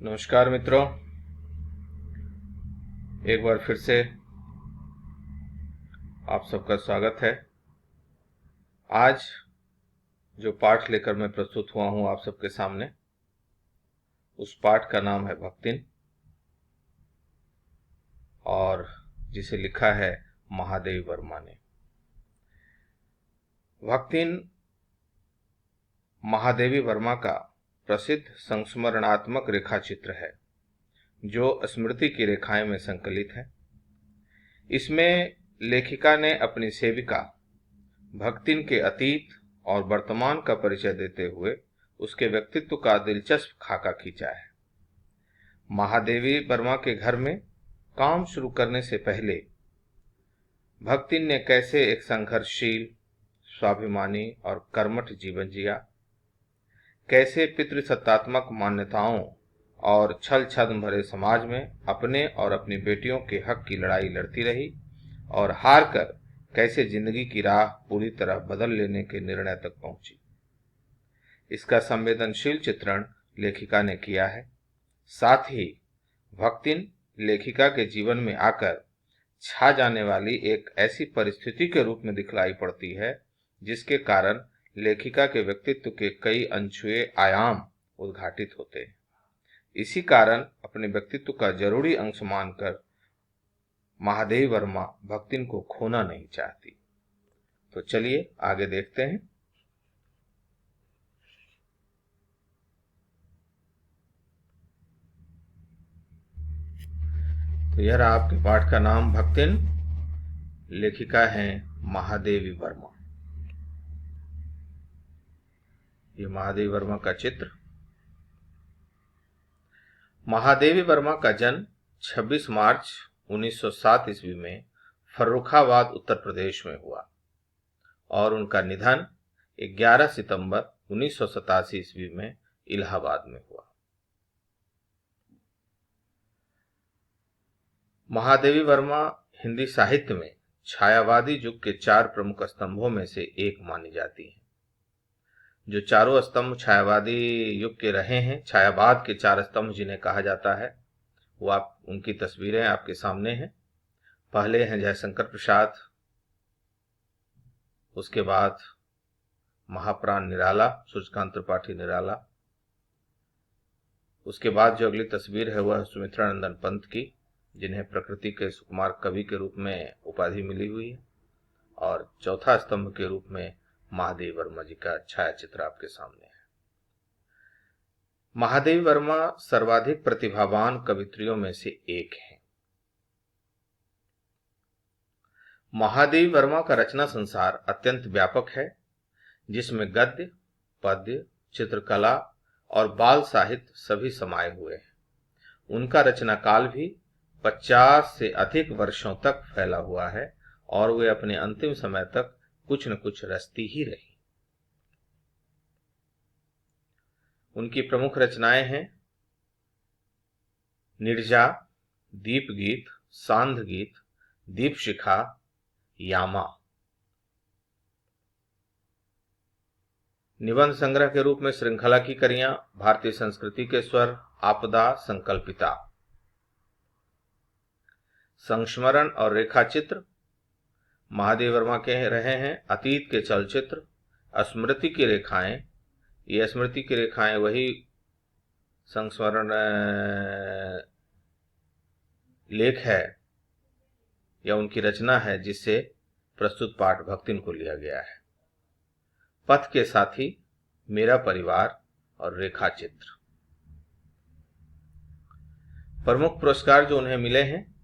नमस्कार मित्रों, एक बार फिर से आप सबका स्वागत है। आज जो पाठ लेकर मैं प्रस्तुत हुआ हूं आप सबके सामने, उस पाठ का नाम है भक्तिन और जिसे लिखा है महादेवी वर्मा ने। भक्तिन महादेवी वर्मा का प्रसिद्ध संस्मरणात्मक रेखा चित्र है जो स्मृति की रेखाएं में संकलित है। इसमें लेखिका ने अपनी सेविका भक्तिन के अतीत और वर्तमान का परिचय देते हुए उसके व्यक्तित्व का दिलचस्प खाका खींचा है। महादेवी वर्मा के घर में काम शुरू करने से पहले भक्तिन ने कैसे एक संघर्षशील, स्वाभिमानी और कर्मठ जीवन जिया, कैसे पितृसत्तात्मक मान्यताओं और छल छद्म भरे समाज में अपने और अपनी बेटियों के हक की लड़ाई लड़ती रही और हार कर कैसे जिंदगी की राह पूरी तरह बदल लेने के निर्णय तक पहुंची। इसका संवेदनशील चित्रण लेखिका ने किया है। साथ ही भक्तिन लेखिका के जीवन में आकर छा जाने वाली एक ऐसी परिस्थिति के रूप में दिखलाई पड़ती है जिसके कारण लेखिका के व्यक्तित्व के कई अनछुए आयाम उद्घाटित होते हैं। इसी कारण अपने व्यक्तित्व का जरूरी अंश मानकर महादेवी वर्मा भक्तिन को खोना नहीं चाहती। तो चलिए आगे देखते हैं। तो यह रहा आपके पाठ का नाम भक्तिन, लेखिका हैं महादेवी वर्मा। ये महादेवी वर्मा का चित्र। महादेवी वर्मा का जन्म 26 मार्च 1907 ईस्वी में फर्रुखाबाद उत्तर प्रदेश में हुआ और उनका निधन 11 सितंबर 1987 ईस्वी में इलाहाबाद में हुआ। महादेवी वर्मा हिंदी साहित्य में छायावादी युग के 4 प्रमुख स्तंभों में से एक मानी जाती हैं। जो चारों स्तंभ छायावादी युग के रहे हैं, छायावाद के 4 स्तंभ जिन्हें कहा जाता है, वो आप उनकी तस्वीरें आपके सामने हैं। पहले हैं जयशंकर प्रसाद, उसके बाद महाप्राण निराला, सूर्यकांत त्रिपाठी निराला। उसके बाद जो अगली तस्वीर है वह सुमित्रा नंदन पंत की, जिन्हें प्रकृति के सुकुमार कवि के रूप में उपाधि मिली हुई है। और चौथा स्तंभ के रूप में महादेवी वर्मा जी का छाया चित्र आपके सामने है। महादेवी वर्मा सर्वाधिक प्रतिभावान कवित्रियों में से एक है। महादेवी वर्मा का रचना संसार अत्यंत व्यापक है, जिसमें गद्य, पद्य, चित्रकला और बाल साहित्य सभी समाये हुए हैं। उनका रचना काल भी 50 से अधिक वर्षों तक फैला हुआ है और वे अपने अंतिम समय तक कुछ न कुछ रचती ही रही। उनकी प्रमुख रचनाएं हैं निर्जा, दीप गीत, सांध गीत, दीप शिखा, यामा। निबंध संग्रह के रूप में श्रृंखला की करियां, भारतीय संस्कृति के स्वर, आपदा, संकल्पिता। संस्मरण और रेखा चित्र महादेवी वर्मा के रहे हैं। अतीत के चलचित्र, स्मृति की रेखाएं। ये स्मृति की रेखाएं वही संस्मरण लेख है या उनकी रचना है जिससे प्रस्तुत पाठ भक्तिन को लिया गया है। पथ के साथी, मेरा परिवार और रेखा चित्र। प्रमुख पुरस्कार जो उन्हें मिले हैं,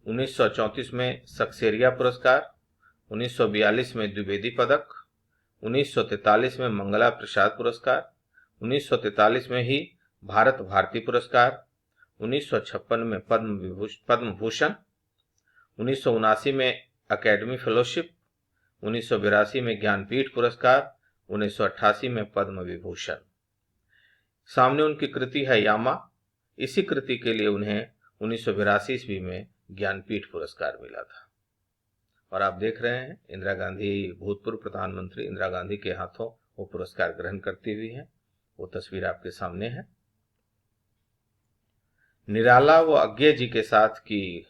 1934 में सक्सेरिया पुरस्कार, 1942 में द्विवेदी पदक, 1943 में मंगला प्रसाद पुरस्कार, 1943 में ही भारत भारती पुरस्कार, 1956 में पद्म भूषण, 1979 में अकेडमी फेलोशिप, 1982 में ज्ञानपीठ पुरस्कार, 1988 में पद्म विभूषण। सामने उनकी कृति है यामा। इसी कृति के लिए उन्हें 1982 ईस्वी में ज्ञानपीठ पुरस्कार मिला था। और आप देख रहे हैं इंदिरा गांधी, भूतपूर्व प्रधानमंत्री इंदिरा गांधी के हाथों वो पुरस्कार ग्रहण करती हुई हैं। वो तस्वीर आपके सामने है। निराला व अज्ञे जी के साथ की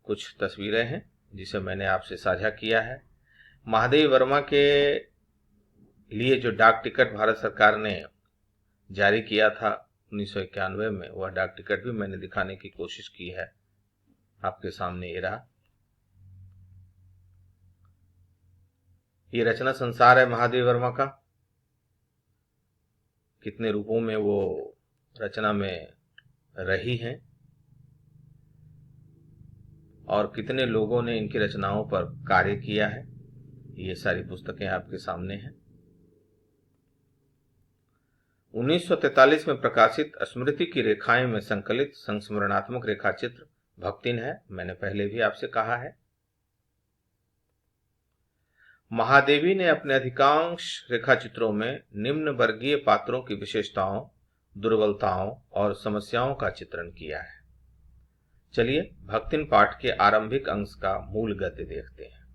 कुछ तस्वीरें हैं जिसे मैंने आपसे साझा किया है। महादेवी वर्मा के लिए जो डाक टिकट भारत सरकार ने जारी किया था 1991 में, वह डाक टिकट भी मैंने दिखाने की कोशिश की है। आपके सामने ये रहा। ये रचना संसार है महादेवी वर्मा का। कितने रूपों में वो रचना में रही हैं और कितने लोगों ने इनकी रचनाओं पर कार्य किया है, ये सारी पुस्तकें आपके सामने हैं। 1943 में प्रकाशित स्मृति की रेखाएं में संकलित संस्मरणात्मक रेखाचित्र भक्तिन है। मैंने पहले भी आपसे कहा है। महादेवी ने अपने अधिकांश रेखाचित्रों में निम्न वर्गीय पात्रों की विशेषताओं, दुर्बलताओं और समस्याओं का चित्रण किया है। चलिए भक्तिन पाठ के आरंभिक अंश का मूल गद्य देखते हैं।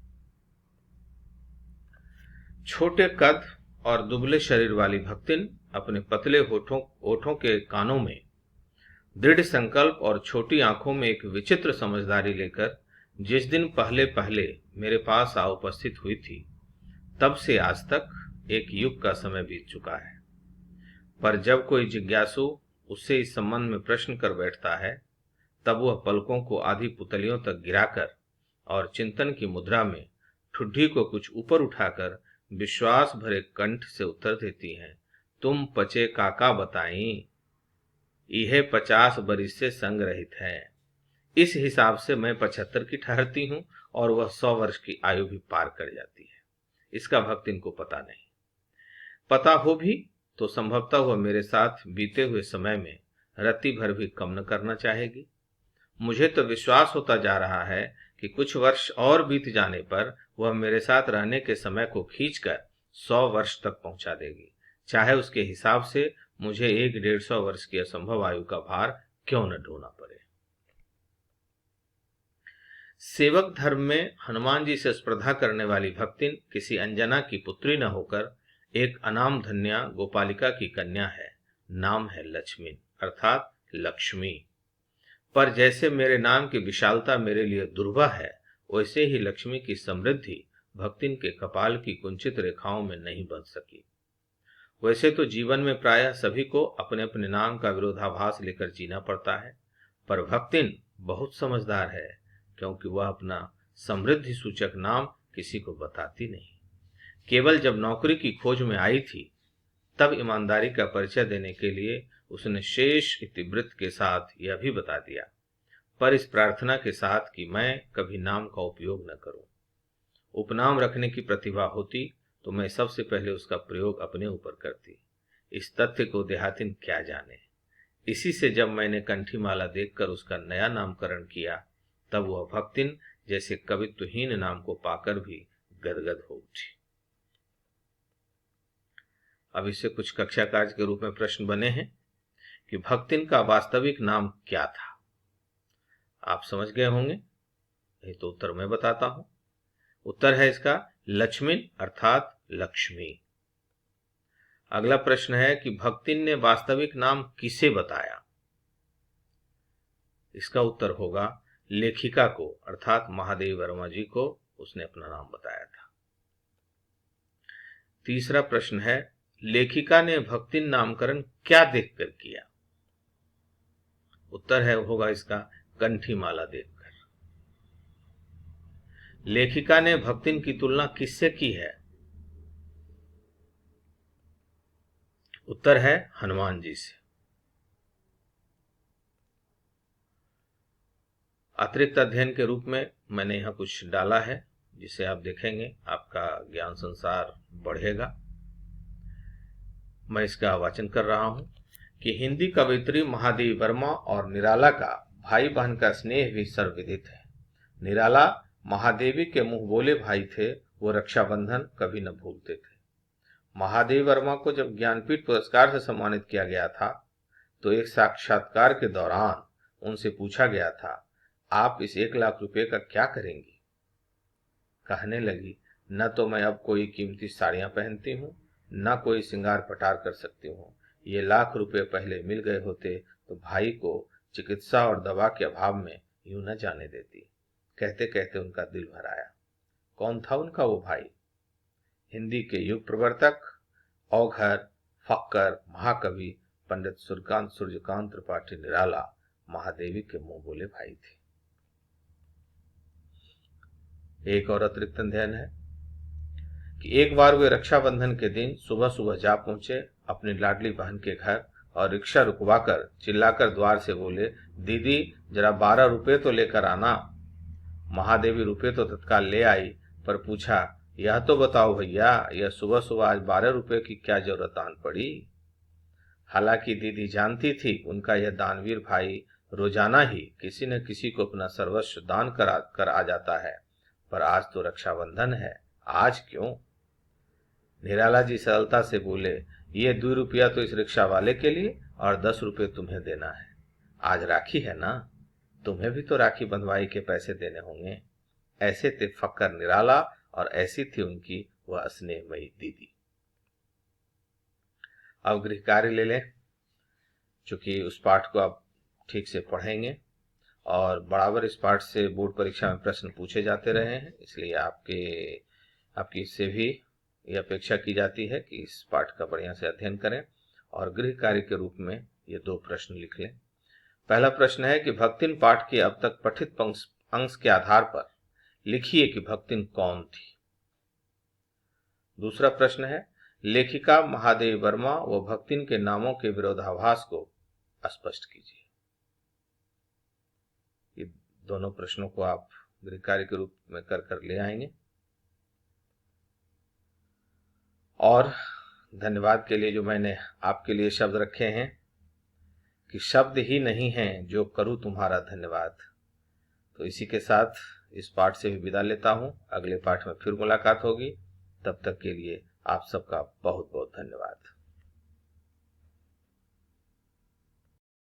छोटे कद और दुबले शरीर वाली भक्तिन अपने पतले होठों के कानों में दृढ़ संकल्प और छोटी आंखों में एक विचित्र समझदारी लेकर जिस दिन पहले पहले मेरे पास आ उपस्थित हुई थी, तब से आज तक एक युग का समय बीत चुका है। पर जब कोई जिज्ञासु उससे इस संबंध में प्रश्न कर बैठता है, तब वह पलकों को आधी पुतलियों तक गिराकर और चिंतन की मुद्रा में ठुड्डी को कुछ ऊपर उठाकर विश्वास भरे कंठ से उत्तर देती हैं, तुम पचे काका बताई, यह 50 बरिस से संग रहित है। इस हिसाब से मैं 75 की ठहरती हूँ और वह 100 वर्ष की आयु भी पार कर जाती है। इसका भक्तिन को पता नहीं। पता हो भी तो संभवतः वह मेरे साथ बीते हुए समय में रत्ती भर भी कम न करना चाहेगी। मुझे तो विश्वास होता जा रहा है कि कुछ वर्ष और बीत जाने पर वह मेरे साथ रहने के समय को खींचकर 100 वर्ष तक पहुंचा देगी, चाहे उसके हिसाब से मुझे 100-150 वर्ष की असंभव आयु का भार क्यों न ढोना पड़े। सेवक धर्म में हनुमान जी से स्पर्धा करने वाली भक्तिन किसी अंजना की पुत्री न होकर एक अनाम धन्या गोपालिका की कन्या है। नाम है लक्ष्मी अर्थात लक्ष्मी। पर जैसे मेरे नाम की विशालता मेरे लिए दुर्बह है, वैसे ही लक्ष्मी की समृद्धि भक्तिन के कपाल की कुंचित रेखाओं में नहीं बन सकी। वैसे तो जीवन में प्रायः सभी को अपने अपने नाम का विरोधाभास लेकर जीना पड़ता है, पर भक्तिन बहुत समझदार है, क्योंकि वह अपना समृद्धि सूचक नाम किसी को बताती नहीं। केवल जब नौकरी की खोज में आई थी, तब ईमानदारी का परिचय देने के लिए उसने शेष इतिवृत्त के साथ यह भी बता दिया, पर इस प्रार्थना के साथ कि मैं कभी नाम का उपयोग न करूं। उपनाम रखने की प्रतिभा होती तो मैं सबसे पहले उसका प्रयोग अपने ऊपर करती। इस तथ्य को देहातिन क्या जाने। इसी से जब मैंने कंठीमाला देखकर उसका नया नामकरण किया, तब वह भक्तिन जैसे कवित्वहीन नाम को पाकर भी गदगद हो उठी। अब इससे कुछ कक्षा कार्य के रूप में प्रश्न बने हैं कि भक्तिन का वास्तविक नाम क्या था। आप समझ गए होंगे, ये तो उत्तर मैं बताता हूं। उत्तर है इसका लक्ष्मी अर्थात लक्ष्मी। अगला प्रश्न है कि भक्तिन ने वास्तविक नाम किसे बताया। इसका उत्तर होगा लेखिका को अर्थात महादेवी वर्मा जी को उसने अपना नाम बताया था। तीसरा प्रश्न है लेखिका ने भक्तिन नामकरण क्या देखकर किया। उत्तर है होगा इसका कंठीमाला देखकर। लेखिका ने भक्तिन की तुलना किससे की है। उत्तर है हनुमान जी से। अतिरिक्त अध्ययन के रूप में मैंने यहाँ कुछ डाला है, जिसे आप देखेंगे आपका ज्ञान संसार बढ़ेगा। मैं इसका वाचन कर रहा हूं कि हिंदी कवयित्री महादेवी वर्मा और निराला का भाई बहन का स्नेह भी सर्वविदित है। निराला महादेवी के मुंह बोले भाई थे, वो रक्षाबंधन कभी न भूलते थे। महादेवी वर्मा को जब ज्ञानपीठ पुरस्कार से सम्मानित किया गया था, तो एक साक्षात्कार के दौरान उनसे पूछा गया था, आप इस 1 लाख रुपए का क्या करेंगी। कहने लगी, न तो मैं अब कोई कीमती साड़ियां पहनती हूँ, न कोई श्रृंगार पटार कर सकती हूँ। ये 1 लाख रुपए पहले मिल गए होते तो भाई को चिकित्सा और दवा के अभाव में यूं न जाने देती। कहते कहते उनका दिल भर आया। कौन था उनका वो भाई? हिंदी के युग प्रवर्तक, औघर, फक्कर, महाकवि पंडित सूर्यकांत त्रिपाठी निराला महादेवी के मुंह बोले भाई थे। एक और अतिरिक्त अध्ययन है कि एक बार वे रक्षाबंधन के दिन सुबह सुबह जा पहुंचे अपनी लाडली बहन के घर और रिक्शा रुकवाकर चिल्लाकर द्वार से बोले, दीदी जरा 12 रुपए तो लेकर आना। महादेवी रुपए तो तत्काल ले आई, पर पूछा, यह तो बताओ भैया, यह सुबह सुबह आज 12 रुपए की क्या जरूरत आन पड़ी? हालांकि दीदी जानती थी उनका यह दानवीर भाई रोजाना ही किसी न किसी को अपना सर्वस्व दान कर आ जाता है, पर आज तो रक्षाबंधन है, आज क्यों? निराला जी सरलता से बोले, ये 2 रुपया तो इस रिक्शा वाले के लिए और 10 रुपये तुम्हें देना है। आज राखी है ना, तुम्हें भी तो राखी बंधवाई के पैसे देने होंगे। ऐसे थे फक्कर निराला और ऐसी थी उनकी वह स्नेहमयी दीदी। अब गृह कार्य ले लें, चूंकि उस पाठ को आप ठीक से पढ़ेंगे और बराबर इस पाठ से बोर्ड परीक्षा में प्रश्न पूछे जाते रहे हैं, इसलिए आपकी इससे भी यह अपेक्षा की जाती है कि इस पाठ का बढ़िया से अध्ययन करें और गृह कार्य के रूप में ये 2 प्रश्न लिख लें। पहला प्रश्न है कि भक्तिन पाठ के अब तक पठित अंश के आधार पर लिखिए कि भक्तिन कौन थी। दूसरा प्रश्न है, लेखिका महादेवी वर्मा व भक्तिन के नामों के विरोधाभास को स्पष्ट कीजिए। ये दोनों प्रश्नों को आप गृह कार्य के रूप में कर ले आएंगे। और धन्यवाद के लिए जो मैंने आपके लिए शब्द रखे हैं कि शब्द ही नहीं हैं जो करूं तुम्हारा धन्यवाद, तो इसी के साथ इस पाठ से भी विदा लेता हूं। अगले पाठ में फिर मुलाकात होगी, तब तक के लिए आप सबका बहुत बहुत धन्यवाद।